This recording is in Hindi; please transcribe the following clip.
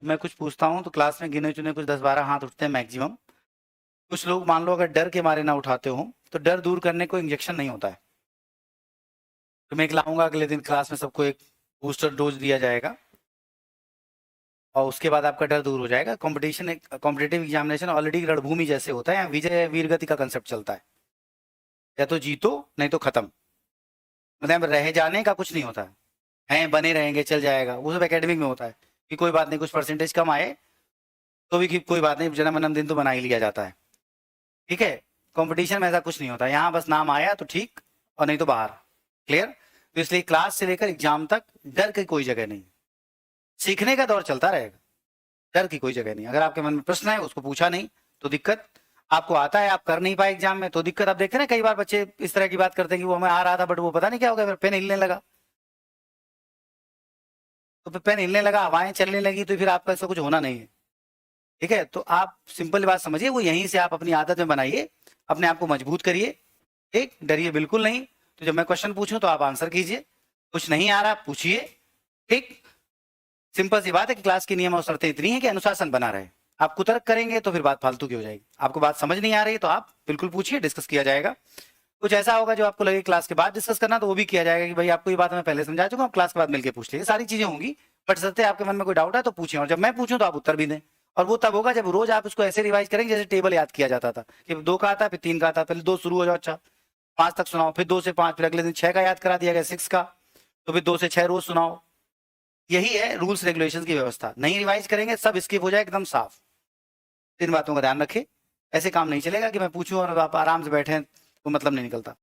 मैं कुछ पूछता हूँ तो क्लास में गिने चुने कुछ 10-12 हाथ उठते हैं मैक्सिमम। कुछ लोग मान लो अगर डर के मारे ना उठाते हो तो डर दूर करने को इंजेक्शन नहीं होता है। तो मैं एक लाऊंगा अगले दिन क्लास में, सबको एक बूस्टर डोज दिया जाएगा और उसके बाद आपका डर दूर हो जाएगा। कंपटीशन, एक कॉम्पिटेटिव एग्जामिनेशन ऑलरेडी रणभूमि जैसे होता है, यहाँ विजय वीरगति का कंसेप्ट चलता है। या तो जीतो नहीं तो खत्म। मतलब रह जाने का कुछ नहीं होता है, बने रहेंगे चल जाएगा, वो सब एकेडमिक में होता है कि कोई बात नहीं, कुछ परसेंटेज कम आए तो भी कि कोई बात नहीं, जन्मदिन तो बना ही लिया जाता है। ठीक है, कंपटीशन में ऐसा कुछ नहीं होता, यहाँ बस नाम आया तो ठीक और नहीं तो बाहर। क्लियर? तो इसलिए क्लास से लेकर एग्जाम तक डर की कोई जगह नहीं, सीखने का दौर चलता रहेगा, डर की कोई जगह नहीं। अगर आपके मन में प्रश्न है, उसको पूछा नहीं तो दिक्कत, आपको आता है आप कर नहीं पाए एग्जाम में तो दिक्कत। आप देखते हैं ना कई बार बच्चे इस तरह की बात करते हैं कि वो हमें आ रहा था बट वो पता नहीं क्या हो गया, पेन हिलने लगा, तो फिर पेन हिलने लगा, हवाएं चलने लगी, तो फिर आपका ऐसा कुछ होना नहीं है। ठीक है, तो आप सिंपल बात समझिए, वो यहीं से आप अपनी आदत में बनाइए, अपने आप को मजबूत करिए। ठीक, डरिए बिल्कुल नहीं। तो जब मैं क्वेश्चन पूछूं तो आप आंसर कीजिए, कुछ नहीं आ रहा पूछिए। ठीक, सिंपल सी बात है कि क्लास की नियम और शर्तें इतनी है कि अनुशासन बना रहे। आप कुतर्क करेंगे तो फिर बात फालतू की हो जाएगी। आपको बात समझ नहीं आ रही तो आप बिल्कुल पूछिए, डिस्कस किया जाएगा। कुछ ऐसा होगा जो आपको लगे क्लास के बाद डिस्कस करना, तो वो भी किया जाएगा कि भाई आपको ये बात मैं पहले समझा चुका हूं, क्लास के बाद मिलकर पूछ लीजिए, सारी चीजें होंगी। बट सत्य आपके मन में कोई डाउट है तो पूछें, और जब मैं पूछूं तो आप उत्तर भी दें। और वो तब होगा जब रोज आप उसको ऐसे रिवाइज करेंगे जैसे टेबल याद किया जाता था कि 2 का आता फिर 3 का आता, पहले 2 शुरू हो जाओ, अच्छा 5 तक सुनाओ, फिर 2 से 5, फिर अगले दिन 6 का याद करा दिया गया, 6 का, तो फिर 2 से 6 रोज सुनाओ। यही है रूल्स रेगुलेशन की व्यवस्था। नहीं रिवाइज करेंगे सब स्किप हो जाए एकदम साफ। इन बातों का ध्यान रखें, ऐसे काम नहीं चलेगा कि मैं पूछूं और आप आराम से बैठे तो मतलब नहीं निकलता।